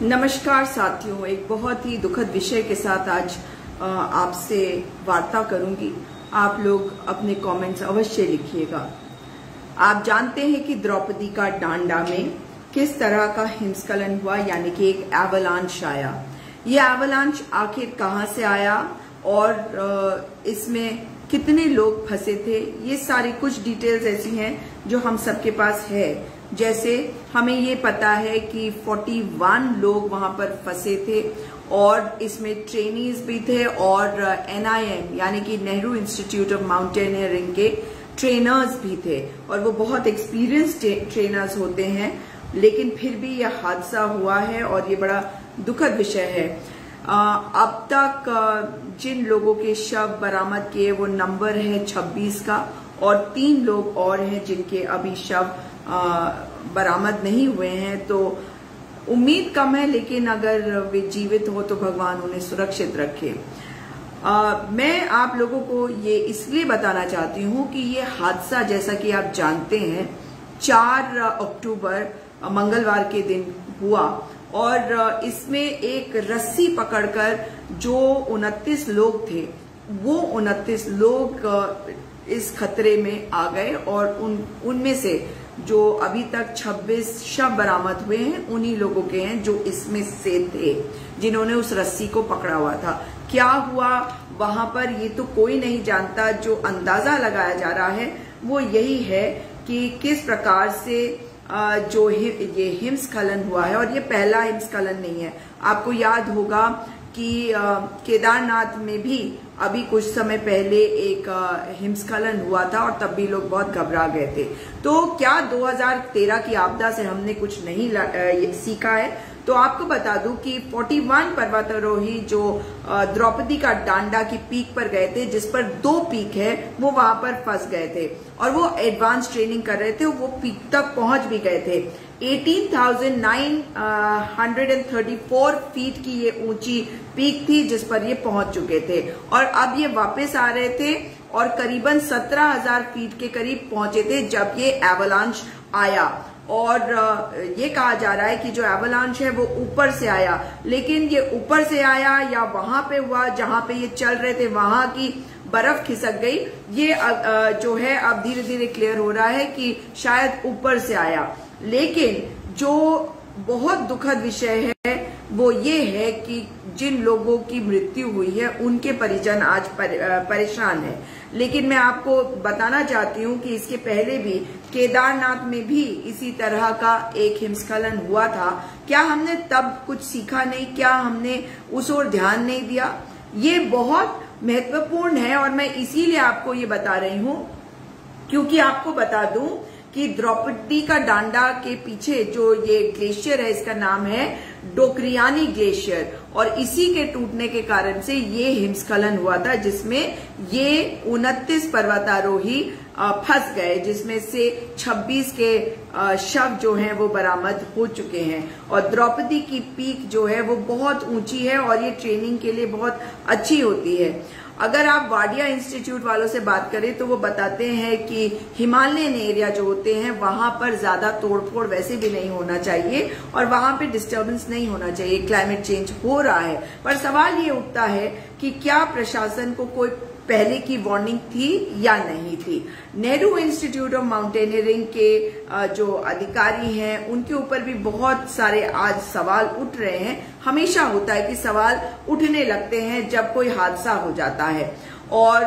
नमस्कार साथियों, एक बहुत ही दुखद विषय के साथ आज आपसे वार्ता करूंगी। आप लोग अपने कमेंट्स अवश्य लिखिएगा। आप जानते हैं कि द्रौपदी का डांडा में किस तरह का हिमस्खलन हुआ, यानी कि एक एवलांच आया। ये एवलांच आखिर कहां से आया और इसमें कितने लोग फंसे थे, ये सारी कुछ डिटेल्स ऐसी हैं जो हम सबके पास है। जैसे हमें ये पता है कि 41 लोग वहां पर फंसे थे और इसमें ट्रेनीज भी थे और NIM यानी कि नेहरू इंस्टीट्यूट ऑफ माउंटेनियरिंग के ट्रेनर्स भी थे और वो बहुत एक्सपीरियंस ट्रेनर्स होते हैं। लेकिन फिर भी यह हादसा हुआ है और ये बड़ा दुखद विषय है। अब तक जिन लोगों के शव बरामद किए वो नंबर है 26 का और 3 लोग और हैं जिनके अभी शव बरामद नहीं हुए हैं। तो उम्मीद कम है, लेकिन अगर वे जीवित हो तो भगवान उन्हें सुरक्षित रखे। मैं आप लोगों को ये इसलिए बताना चाहती हूँ कि ये हादसा, जैसा कि आप जानते हैं, 4 अक्टूबर मंगलवार के दिन हुआ और इसमें एक रस्सी पकड़कर जो 29 लोग थे वो 29 लोग इस खतरे में आ गए और उनमें से जो अभी तक 26 शव बरामद हुए हैं उन्हीं लोगों के हैं जो इसमें से थे, जिन्होंने उस रस्सी को पकड़ा हुआ था। क्या हुआ वहां पर ये तो कोई नहीं जानता। जो अंदाजा लगाया जा रहा है वो यही है कि किस प्रकार से जो ये हिमस्खलन हुआ है। और ये पहला हिमस्खलन नहीं है। आपको याद होगा कि केदारनाथ में भी अभी कुछ समय पहले एक हिमस्खलन हुआ था और तब भी लोग बहुत घबरा गए थे। तो क्या 2013 की आपदा से हमने कुछ नहीं सीखा है? तो आपको बता दूं कि 41 पर्वतारोही जो द्रौपदी का डांडा की पीक पर गए थे, जिस पर 2 पीक है, वो वहां पर फंस गए थे और वो एडवांस ट्रेनिंग कर रहे थे। वो पीक तक पहुंच भी गए थे। 18,934 फीट की ये ऊंची पीक थी जिस पर ये पहुंच चुके थे और अब ये वापस आ रहे थे और करीबन 17,000 फीट के करीब पहुंचे थे जब ये एवलांच आया। और ये कहा जा रहा है कि जो एवलांच है वो ऊपर से आया, लेकिन ये ऊपर से आया या वहां पे हुआ जहां पे ये चल रहे थे वहां की बर्फ खिसक गई, ये जो है अब धीरे धीरे क्लियर हो रहा है कि शायद ऊपर से आया। लेकिन जो बहुत दुखद विषय है वो ये है कि जिन लोगों की मृत्यु हुई है उनके परिजन आज परेशान है। लेकिन मैं आपको बताना चाहती हूँ कि इसके पहले भी केदारनाथ में भी इसी तरह का एक हिमस्खलन हुआ था। क्या हमने तब कुछ सीखा नहीं? क्या हमने उस ओर ध्यान नहीं दिया? ये बहुत महत्वपूर्ण है और मैं इसीलिए आपको ये बता रही हूँ क्योंकि आपको बता दूं कि द्रौपदी का डांडा के पीछे जो ये ग्लेशियर है, इसका नाम है डोकरियानी ग्लेशियर और इसी के टूटने के कारण से ये हिमस्खलन हुआ था जिसमें ये 29 पर्वतारोही फंस गए, जिसमें से 26 के शव जो हैं वो बरामद हो चुके हैं। और द्रौपदी की पीक जो है वो बहुत ऊंची है और ये ट्रेनिंग के लिए बहुत अच्छी होती है। अगर आप वाडिया इंस्टीट्यूट वालों से बात करें तो वो बताते हैं कि हिमालयन एरिया जो होते हैं वहां पर ज्यादा तोड़फोड़ वैसे भी नहीं होना चाहिए और वहां पे डिस्टर्बेंस नहीं होना चाहिए। क्लाइमेट चेंज हो रहा है, पर सवाल ये उठता है कि क्या प्रशासन को कोई पहले की वार्निंग थी या नहीं थी। नेहरू इंस्टीट्यूट ऑफ माउंटेनियरिंग के जो अधिकारी हैं उनके ऊपर भी बहुत सारे आज सवाल उठ रहे हैं। हमेशा होता है कि सवाल उठने लगते हैं जब कोई हादसा हो जाता है और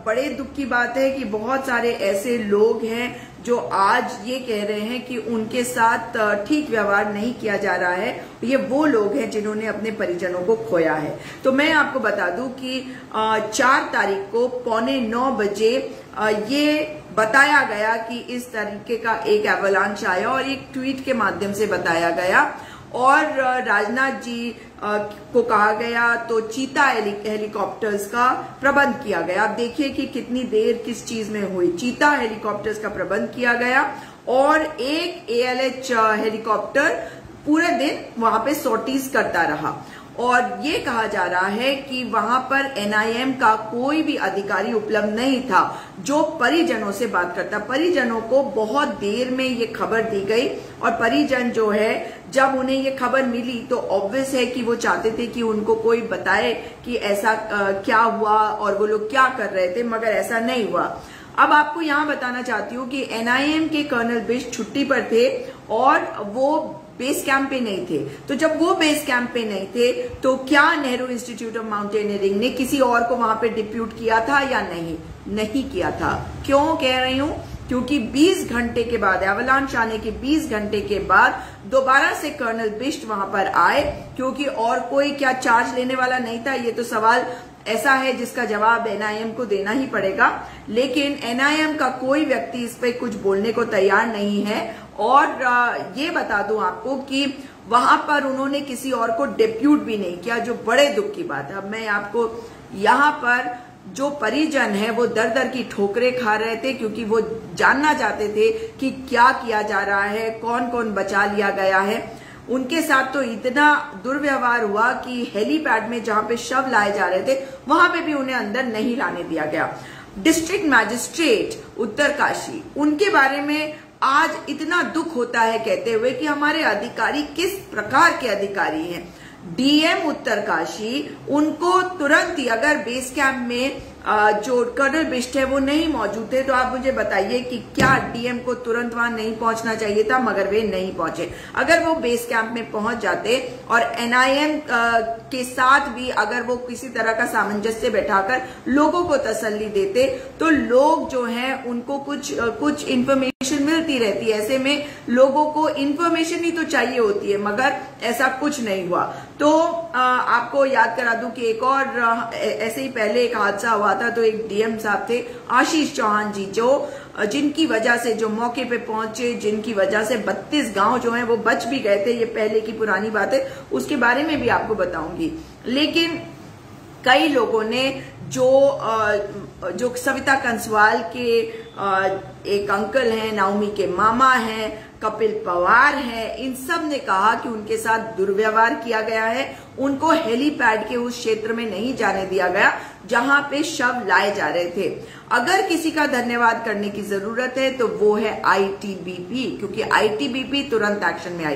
बड़े दुख की बात है कि बहुत सारे ऐसे लोग हैं जो आज ये कह रहे हैं कि उनके साथ ठीक व्यवहार नहीं किया जा रहा है। ये वो लोग हैं जिन्होंने अपने परिजनों को खोया है। तो मैं आपको बता दूं कि 4 तारीख को 8:45 बजे ये बताया गया कि इस तरीके का एक एवलांच आया और एक ट्वीट के माध्यम से बताया गया और राजनाथ जी को कहा गया तो चीता हेलीकॉप्टर्स का प्रबंध किया गया। आप देखिए कि कितनी देर किस चीज में हुई। चीता हेलीकॉप्टर्स का प्रबंध किया गया और एक ALH हेलीकॉप्टर पूरे दिन वहां पे सॉर्टीज करता रहा और ये कहा जा रहा है कि वहां पर एनआईएम का कोई भी अधिकारी उपलब्ध नहीं था जो परिजनों से बात करता। परिजनों को बहुत देर में ये खबर दी गई और परिजन जो है जब उन्हें ये खबर मिली तो ऑब्वियस है कि वो चाहते थे कि उनको कोई बताए कि ऐसा क्या हुआ और वो लोग क्या कर रहे थे, मगर ऐसा नहीं हुआ। अब आपको यहां बताना चाहती हूँ कि एनआईएम के कर्नल बिष्ट छुट्टी पर थे और वो बेस कैंप पे नहीं थे। तो जब वो बेस कैंप पे नहीं थे तो क्या नेहरू इंस्टीट्यूट ऑफ माउंटेनियरिंग ने किसी और को वहां पे डिप्यूट किया था या नहीं? नहीं किया था। क्यों कह रही हूं? क्योंकि 20 घंटे के बाद, एवलांच आने के 20 घंटे के बाद दोबारा से कर्नल बिष्ट वहां पर आए, क्योंकि और कोई क्या चार्ज लेने वाला नहीं था। ये तो सवाल ऐसा है जिसका जवाब एनआईएम को देना ही पड़ेगा, लेकिन एनआईएम का कोई व्यक्ति इस पे कुछ बोलने को तैयार नहीं है। और ये बता दूं आपको कि वहां पर उन्होंने किसी और को डिप्यूट भी नहीं किया, जो बड़े दुख की बात है। अब मैं आपको यहाँ पर जो परिजन है वो दर दर की ठोकरें खा रहे थे, क्योंकि वो जानना चाहते थे कि क्या किया जा रहा है, कौन कौन बचा लिया गया है। उनके साथ तो इतना दुर्व्यवहार हुआ कि हेलीपैड में जहां पे शव लाए जा रहे थे वहां पे भी उन्हें अंदर नहीं लाने दिया गया। डिस्ट्रिक्ट मैजिस्ट्रेट उत्तरकाशी, उनके बारे में आज इतना दुख होता है कहते हुए कि हमारे अधिकारी किस प्रकार के अधिकारी हैं। डीएम उत्तरकाशी, उनको तुरंत ही अगर बेस कैंप में जो कर्नल बिष्ट है वो नहीं मौजूद थे तो आप मुझे बताइए कि क्या डीएम को तुरंत वहां नहीं पहुंचना चाहिए था? मगर वे नहीं पहुंचे। अगर वो बेस कैंप में पहुंच जाते और एनआईएम के साथ भी अगर वो किसी तरह का सामंजस्य बैठाकर लोगों को तसल्ली देते तो लोग जो हैं उनको कुछ इंफॉर्मेशन मिलती रहती है। ऐसे में लोगों को इंफॉर्मेशन ही तो चाहिए होती है, मगर ऐसा कुछ नहीं हुआ। तो आपको याद करा दूं कि एक और ऐसे ही पहले एक हादसा हुआ था, तो एक डीएम साहब थे आशीष चौहान जी, जो जिनकी वजह से जो मौके पे पहुंचे, जिनकी वजह से 32 गांव जो हैं वो बच भी गए थे। ये पहले की पुरानी बात है, उसके बारे में भी आपको बताऊंगी। लेकिन कई लोगों ने जो सविता कंसवाल के एक अंकल हैं, नाओमी के मामा हैं, कपिल पवार हैं, इन सब ने कहा कि उनके साथ दुर्व्यवहार किया गया है। उनको हेलीपैड के उस क्षेत्र में नहीं जाने दिया गया जहां पे शव लाए जा रहे थे। अगर किसी का धन्यवाद करने की जरूरत है तो वो है आईटीबीपी, क्योंकि आईटीबीपी तुरंत एक्शन में आई।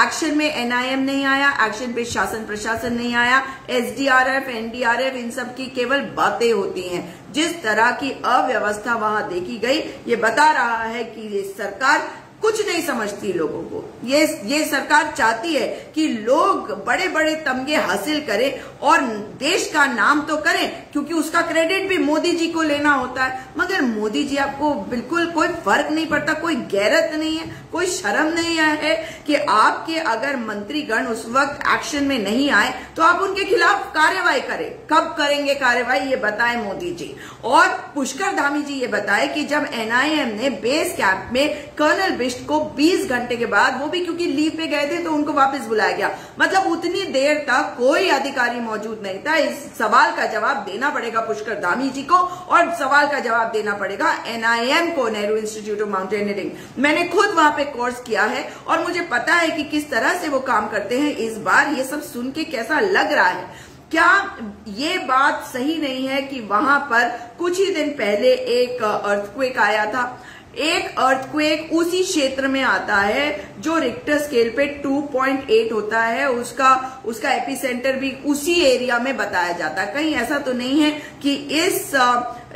एक्शन में एनआईएम नहीं आया, एक्शन पे शासन प्रशासन नहीं आया, एसडीआरएफ, एनडीआरएफ, इन सब की केवल बातें होती हैं। जिस तरह की अव्यवस्था वहां देखी गई, ये बता रहा है कि ये सरकार कुछ नहीं समझती लोगों को। ये सरकार चाहती है कि लोग बड़े बड़े तमगे हासिल करें और देश का नाम तो करें, क्योंकि उसका क्रेडिट भी मोदी जी को लेना होता है। मगर मोदी जी आपको बिल्कुल कोई फर्क नहीं पड़ता, कोई गैरत नहीं है, कोई शर्म नहीं है कि आपके अगर मंत्रीगण उस वक्त एक्शन में नहीं आए तो आप उनके खिलाफ कार्रवाई करें। कब करेंगे कार्रवाई, ये बताएं मोदी जी। और पुष्कर धामी जी ये बताए कि जब एनआईएम ने बेस कैंप में कर्नल बिष्ट को 20 घंटे के बाद, वो भी क्योंकि लीव पे गए थे तो उनको वापस बुलाया गया, मतलब उतनी देर तक कोई अधिकारी मौजूद नहीं था। इस सवाल का जवाब देना पड़ेगा पुष्कर धामी जी को और सवाल का जवाब देना पड़ेगा एनआईएम को, नेहरू इंस्टीट्यूट ऑफ माउंटेनियरिंग। मैंने खुद वहां पे कोर्स किया है और मुझे पता है कि किस तरह से वो काम करते हैं। इस बार ये सब सुन के कैसा लग रहा है? क्या ये बात सही नहीं है कि वहां पर कुछ ही दिन पहले एक अर्थक्वेक आया था? एक अर्थक्वेक उसी क्षेत्र में आता है जो रिक्टर स्केल पे 2.8 होता है, उसका एपिसेंटर भी उसी एरिया में बताया जाता है। कहीं ऐसा तो नहीं है कि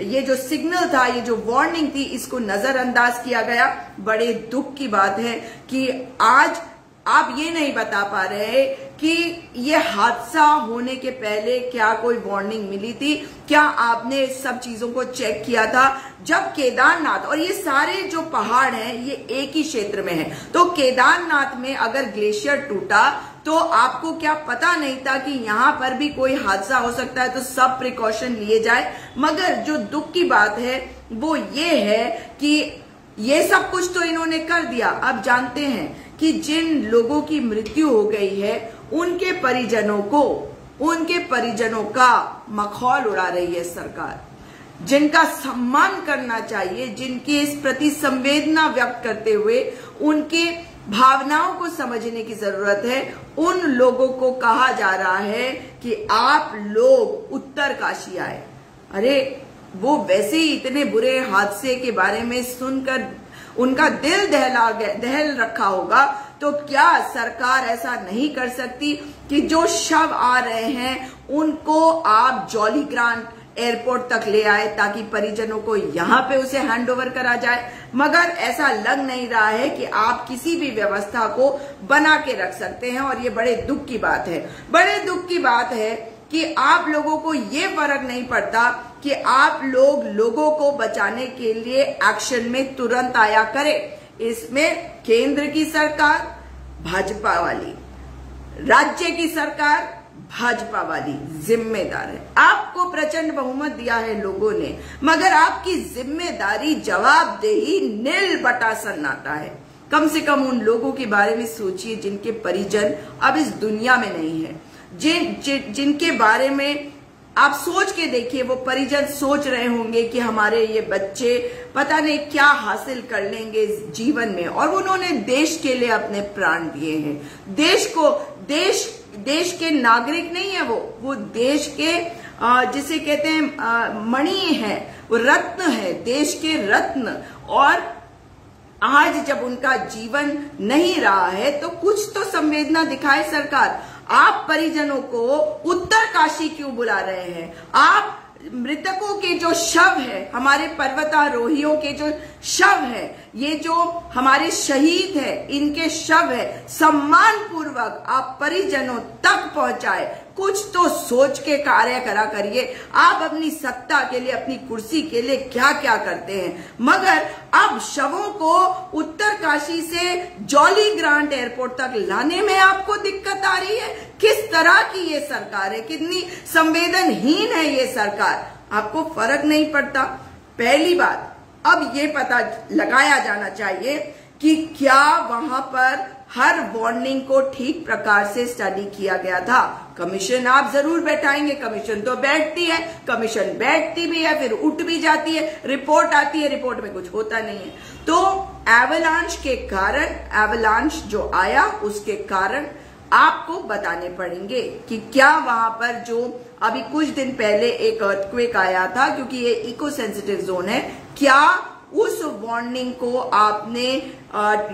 ये जो सिग्नल था, ये जो वार्निंग थी, इसको नजरअंदाज किया गया। बड़े दुख की बात है कि आज आप ये नहीं बता पा रहे कि ये हादसा होने के पहले क्या कोई वार्निंग मिली थी, क्या आपने सब चीजों को चेक किया था? जब केदारनाथ और ये सारे जो पहाड़ हैं ये एक ही क्षेत्र में है, तो केदारनाथ में अगर ग्लेशियर टूटा तो आपको क्या पता नहीं था कि यहां पर भी कोई हादसा हो सकता है, तो सब प्रिकॉशन लिए जाए। मगर जो दुख की बात है वो ये है कि ये सब कुछ तो इन्होंने कर दिया। अब जानते हैं कि जिन लोगों की मृत्यु हो गई है उनके परिजनों का मखौल उड़ा रही है सरकार, जिनका सम्मान करना चाहिए, जिनके इस प्रति संवेदना व्यक्त करते हुए उनके भावनाओं को समझने की जरूरत है। उन लोगों को कहा जा रहा है कि आप लोग उत्तरकाशी आए। अरे वो वैसे ही इतने बुरे हादसे के बारे में सुनकर उनका दिल दहल रखा होगा, तो क्या सरकार ऐसा नहीं कर सकती कि जो शव आ रहे हैं उनको आप जॉली ग्रांट एयरपोर्ट तक ले आए ताकि परिजनों को यहां पे उसे हैंडओवर करा जाए। मगर ऐसा लग नहीं रहा है कि आप किसी भी व्यवस्था को बना के रख सकते हैं, और ये बड़े दुख की बात है। बड़े दुख की बात है कि आप लोगों को ये फर्क नहीं पड़ता कि आप लोगों को बचाने के लिए एक्शन में तुरंत आया करें। इसमें केंद्र की सरकार भाजपा वाली, राज्य की सरकार भाजपा वाली जिम्मेदार है। आपको प्रचंड बहुमत दिया है लोगों ने, मगर आपकी जिम्मेदारी जवाबदेही नील बटा सन्नाटा है। कम से कम उन लोगों के बारे में सोचिए जिनके परिजन अब इस दुनिया में नहीं है, जिनके बारे में आप सोच के देखिए। वो परिजन सोच रहे होंगे कि हमारे ये बच्चे पता नहीं क्या हासिल कर लेंगे इस जीवन में, और उन्होंने देश के लिए अपने प्राण दिए हैं। देश के नागरिक नहीं है वो देश के जिसे कहते हैं मणि है, वो रत्न है, देश के रत्न। और आज जब उनका जीवन नहीं रहा है तो कुछ तो संवेदना दिखाए सरकार। आप परिजनों को उत्तरकाशी क्यों बुला रहे हैं? आप मृतकों के जो शव है, हमारे पर्वतारोहियों के जो शव है, ये जो हमारे शहीद है, इनके शव है, सम्मान पूर्वक आप परिजनों तक पहुंचाए। कुछ तो सोच के कार्य करा करिए। आप अपनी सत्ता के लिए, अपनी कुर्सी के लिए क्या क्या करते हैं, मगर अब शवों को उत्तरकाशी से जॉली ग्रांट एयरपोर्ट तक लाने में आपको दिक्कत आ रही है। किस तरह की ये सरकार है, कितनी संवेदनहीन है ये सरकार। आपको फर्क नहीं पड़ता। पहली बात, अब ये पता लगाया जाना चाहिए कि क्या वहां पर हर वार्निंग को ठीक प्रकार से स्टडी किया गया था। कमीशन आप जरूर बैठाएंगे, कमीशन तो बैठती है, कमीशन बैठती भी है, फिर उठ भी जाती है, रिपोर्ट आती है, रिपोर्ट में कुछ होता नहीं है। तो एवलांच के कारण, एवलांच जो आया उसके कारण आपको बताने पड़ेंगे कि क्या वहां पर जो अभी कुछ दिन पहले एक अर्थक्वेक आया था, क्योंकि ये इको सेंसिटिव जोन है, क्या उस वार्निंग को आपने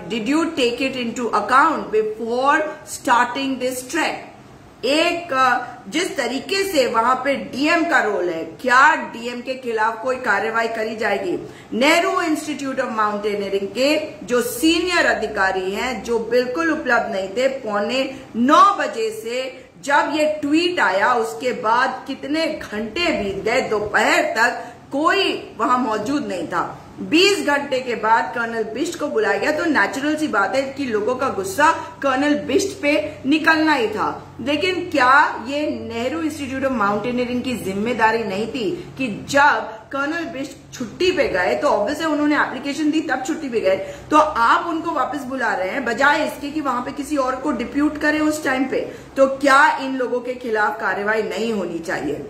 did you take it into account before starting this track. एक जिस तरीके से वहां पे डीएम का रोल है, क्या डीएम के खिलाफ कोई कार्रवाई करी जाएगी? नेहरू इंस्टीट्यूट ऑफ माउंटेनियरिंग के जो सीनियर अधिकारी हैं, जो बिल्कुल उपलब्ध नहीं थे, 8:45 बजे से जब ये ट्वीट आया उसके बाद कितने घंटे बीत गए, दोपहर तक कोई वहां मौजूद नहीं था। 20 घंटे के बाद कर्नल बिष्ट को बुलाया गया, तो नेचुरल सी बात है कि लोगों का गुस्सा कर्नल बिष्ट पे निकलना ही था। लेकिन क्या ये नेहरू इंस्टीट्यूट ऑफ माउंटेनियरिंग की जिम्मेदारी नहीं थी कि जब कर्नल बिष्ट छुट्टी पे गए, तो ऑब्वियसली उन्होंने एप्लीकेशन दी तब छुट्टी पे गए, तो आप उनको वापस बुला रहे हैं बजाय इसके कि वहां पे किसी और को डिप्यूट करें उस टाइम पे। तो क्या इन लोगों के खिलाफ कार्रवाई नहीं होनी चाहिए?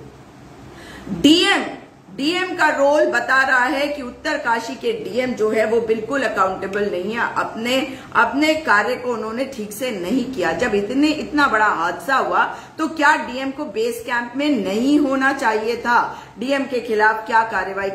डीएम का रोल बता रहा है कि उत्तरकाशी के डीएम जो है वो बिल्कुल अकाउंटेबल नहीं है, अपने कार्य को उन्होंने ठीक से नहीं किया। जब इतना बड़ा हादसा हुआ तो क्या डीएम को बेस कैंप में नहीं होना चाहिए था? डीएम के खिलाफ क्या कार्रवाई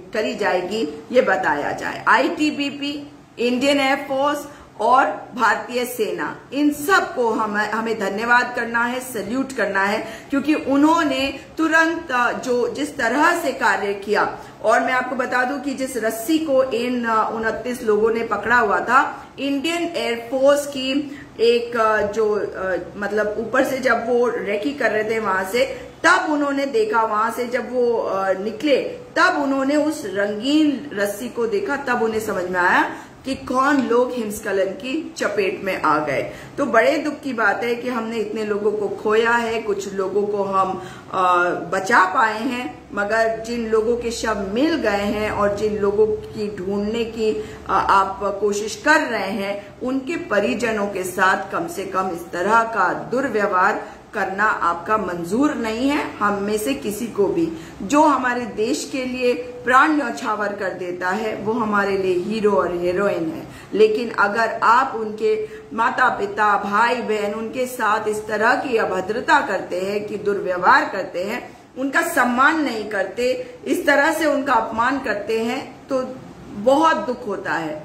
करी जाएगी ये बताया जाए। आईटीबीपी, इंडियन एयरफोर्स और भारतीय सेना, इन सब को हमें धन्यवाद करना है, सैल्यूट करना है, क्योंकि उन्होंने तुरंत जिस तरह से कार्य किया। और मैं आपको बता दूं कि जिस रस्सी को इन 29 लोगों ने पकड़ा हुआ था, इंडियन एयरफोर्स की एक मतलब ऊपर से जब वो रेकी कर रहे थे वहां से, तब उन्होंने देखा, वहां से जब वो निकले तब उन्होंने उस रंगीन रस्सी को देखा, तब उन्हें समझ में आया कि कौन लोग हिमस्खलन की चपेट में आ गए। तो बड़े दुख की बात है कि हमने इतने लोगों को खोया है, कुछ लोगों को हम बचा पाए हैं, मगर जिन लोगों के शव मिल गए हैं और जिन लोगों की ढूंढने की आप कोशिश कर रहे हैं, उनके परिजनों के साथ कम से कम इस तरह का दुर्व्यवहार करना आपका मंजूर नहीं है। हम में से किसी को भी जो हमारे देश के लिए प्राण न्यौछावर कर देता है वो हमारे लिए हीरो और हीरोइन है। लेकिन अगर आप उनके माता पिता भाई बहन उनके साथ इस तरह की अभद्रता करते हैं कि दुर्व्यवहार करते हैं, उनका सम्मान नहीं करते, इस तरह से उनका अपमान करते हैं, तो बहुत दुख होता है।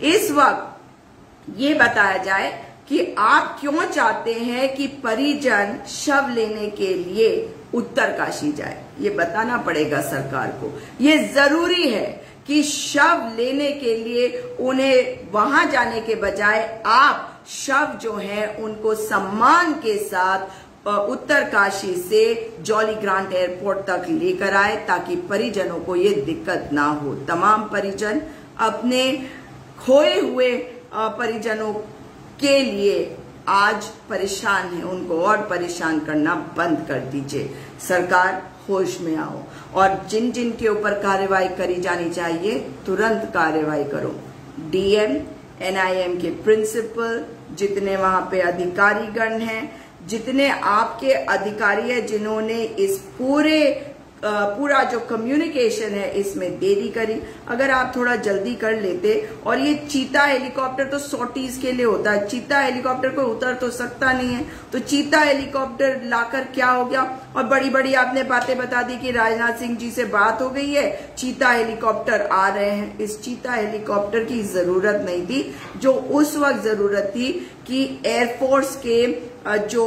इस वक्त ये बताया जाए कि आप क्यों चाहते हैं कि परिजन शव लेने के लिए उत्तरकाशी जाए, ये बताना पड़ेगा सरकार को। ये जरूरी है कि शव लेने के लिए उन्हें वहां जाने के बजाय आप शव जो है उनको सम्मान के साथ उत्तरकाशी से जॉली ग्रांट एयरपोर्ट तक लेकर आए, ताकि परिजनों को ये दिक्कत ना हो। तमाम परिजन अपने खोए हुए परिजनों के लिए आज परेशान है, उनको और परेशान करना बंद कर दीजिए। सरकार होश में आओ और जिन जिन के ऊपर कार्रवाई करी जानी चाहिए तुरंत कार्रवाई करो। डीएम, एनआईएम के प्रिंसिपल, जितने वहां पे अधिकारीगण हैं, जितने आपके अधिकारी हैं जिन्होंने इस पूरा जो कम्युनिकेशन है इसमें देरी करी, अगर आप थोड़ा जल्दी कर लेते। और ये चीता हेलीकॉप्टर तो सॉर्टीज के लिए होता है, चीता हेलीकॉप्टर को उतर तो सकता नहीं है, तो चीता हेलीकॉप्टर लाकर क्या हो गया। और बड़ी बड़ी आपने बातें बता दी कि राजनाथ सिंह जी से बात हो गई है, चीता हेलीकॉप्टर आ रहे हैं। इस चीता हेलीकॉप्टर की जरूरत नहीं थी। जो उस वक्त जरूरत थी कि एयरफोर्स के जो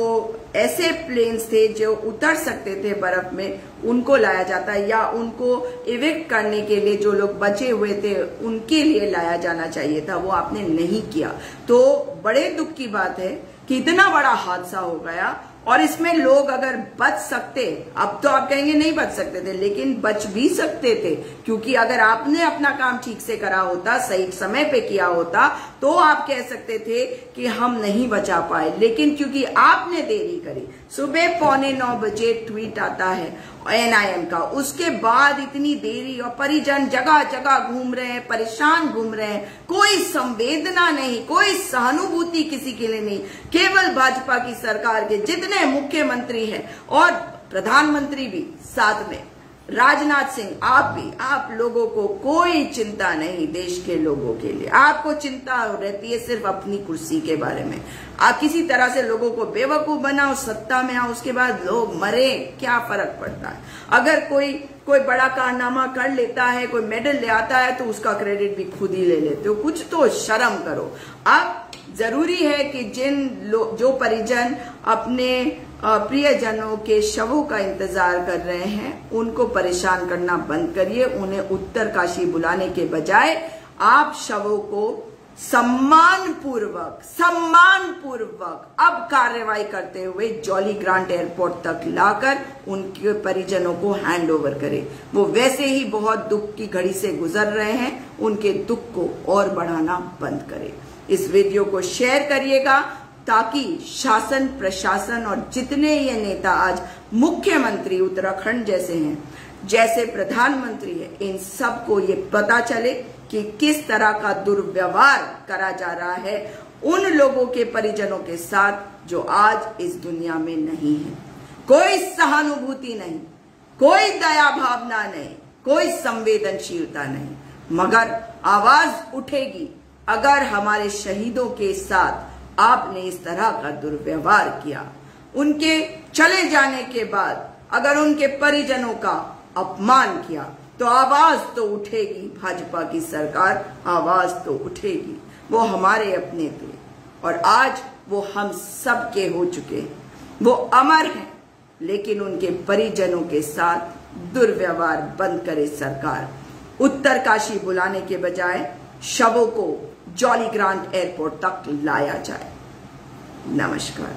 ऐसे प्लेन्स थे जो उतर सकते थे बर्फ में, उनको लाया जाता, या उनको इवेक्ट करने के लिए जो लोग बचे हुए थे उनके लिए लाया जाना चाहिए था, वो आपने नहीं किया। तो बड़े दुख की बात है कि इतना बड़ा हादसा हो गया और इसमें लोग अगर बच सकते, अब तो आप कहेंगे नहीं बच सकते थे, लेकिन बच भी सकते थे, क्योंकि अगर आपने अपना काम ठीक से करा होता, सही समय पे किया होता, तो आप कह सकते थे कि हम नहीं बचा पाए। लेकिन क्योंकि आपने देरी करी, सुबह 8:45 बजे ट्वीट आता है एनआईएम का, उसके बाद इतनी देरी, और परिजन जगह जगह घूम रहे हैं, परेशान घूम रहे हैं, कोई संवेदना नहीं, कोई सहानुभूति किसी के लिए नहीं। केवल भाजपा की सरकार के जितने मुख्यमंत्री हैं और प्रधानमंत्री भी साथ में, राजनाथ सिंह, आप भी, आप लोगों को कोई चिंता नहीं देश के लोगों के लिए। आपको चिंता रहती है सिर्फ अपनी कुर्सी के बारे में। आप किसी तरह से लोगों को बेवकूफ बनाओ, सत्ता में आओ, उसके बाद लोग मरे, क्या फर्क पड़ता है। अगर कोई बड़ा कारनामा कर लेता है, कोई मेडल ले आता है, तो उसका क्रेडिट भी खुद ही ले लेते हो। कुछ तो शर्म करो। अब जरूरी है कि जो परिजन अपने प्रियजनों के शवों का इंतजार कर रहे हैं, उनको परेशान करना बंद करिए। उन्हें उत्तरकाशी बुलाने के बजाय आप शवों को सम्मान पूर्वक अब कार्रवाई करते हुए जॉली ग्रांट एयरपोर्ट तक लाकर उनके परिजनों को हैंड ओवर करें। वो वैसे ही बहुत दुख की घड़ी से गुजर रहे हैं, उनके दुख को और बढ़ाना बंद करें। इस वीडियो को शेयर करिएगा ताकि शासन, प्रशासन और जितने ये नेता आज मुख्यमंत्री उत्तराखंड जैसे हैं, जैसे प्रधानमंत्री है, इन सबको ये पता चले कि किस तरह का दुर्व्यवहार करा जा रहा है उन लोगों के परिजनों के साथ जो आज इस दुनिया में नहीं है। कोई सहानुभूति नहीं, कोई दया भावना नहीं, कोई संवेदनशीलता नहीं, मगर आवाज उठेगी अगर हमारे शहीदों के साथ आपने इस तरह का दुर्व्यवहार किया। उनके चले जाने के बाद अगर उनके परिजनों का अपमान किया, तो आवाज तो उठेगी। भाजपा की सरकार आवाज तो उठेगी। वो हमारे अपने थे और आज वो हम सब के हो चुके हैं। वो अमर हैं, लेकिन उनके परिजनों के साथ दुर्व्यवहार बंद करे सरकार। उत्तरकाशी बुलाने के बजाय शवों को जॉली ग्रांट एयरपोर्ट तक लाया जाए। नमस्कार।